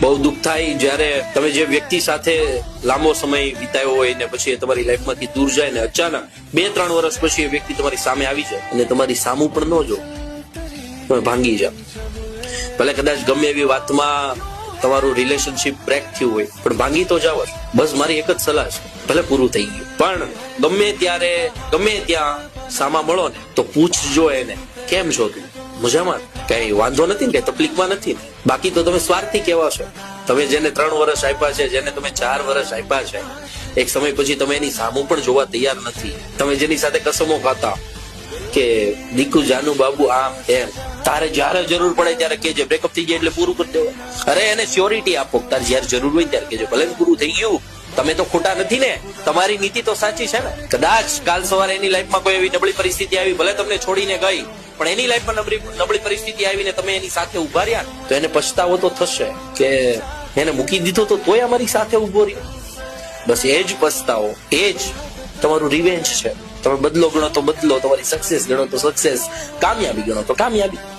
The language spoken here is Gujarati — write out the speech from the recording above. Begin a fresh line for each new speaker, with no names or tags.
બહુ દુઃખ થાય જ્યારે તમે જે વ્યક્તિ સાથે લાંબો સમય વિતાવ્યો હોય ને પછી એ તમારી લાઈફમાંથી દૂર જાય ને અચાનક 2-3 વર્ષ પછી એ વ્યક્તિ તમારી સામે આવી જાય અને તમારી સામું પણ ન જો, તમે ભાંગી જાવ. ભલે કદાચ ગમે એવી વાતમાં તમારું રિલેશનશિપ બ્રેક થયું હોય પણ ભાંગી તો જાવ જ. બસ મારી એક જ સલાહ છે, ભલે પૂરું થઈ ગયું પણ ગમે ત્યારે ગમે ત્યાં સામા મળો ને તો પૂછજો એને, કેમ છો તું, મજામાં, કઈ વાંધો નથી ને, કઈ તકલીફમાં નથી ને. બાકી તો તમે સ્વાર્થી કેવા છો. તમે જેને 3 વર્ષ આપ્યા છે, જેને તમે 4 વર્ષ આપ્યા છે, એક સમય પછી તમે એની સામું પણ જોવા તૈયાર નથી. તમે જેની સાથે કસમો ખાતા કે દીકુ જાનુ બાબુ આમ એમ, તારે જયારે જરૂર પડે ત્યારે કેજે, બ્રેકઅપ થઈ જાય એટલે પૂરું કરી દેવા. અરે એને શ્યોરિટી આપો, તારે જયારે જરૂર હોય ત્યારે કેજો, ભલે પૂરું થઈ ગયું. તમે તો ખોટા નથી ને, તમારી નીતિ તો સાચી છે ને. કદાચ કાલ સવારે એની લાઈફમાં કોઈ એવી નબળી પરિસ્થિતિ આવી, ભલે તમને છોડીને ગઈ, પણ એની લાઈફમાં નબળી પરિસ્થિતિ આવીને તમે એની સાથે ઉભા રહ્યા તો એને પછતાવો તો થશે કે એને મૂકી દીધો તો તોય અમારી સાથે ઉભો રહ્યો. બસ એ જ પછતાવો, એ જ તમારું રિવેન્જ છે. તમે બદલો ગણો તો બદલો, તમારી સક્સેસ ગણો તો સક્સેસ, કામયાબી ગણો તો કામયાબી.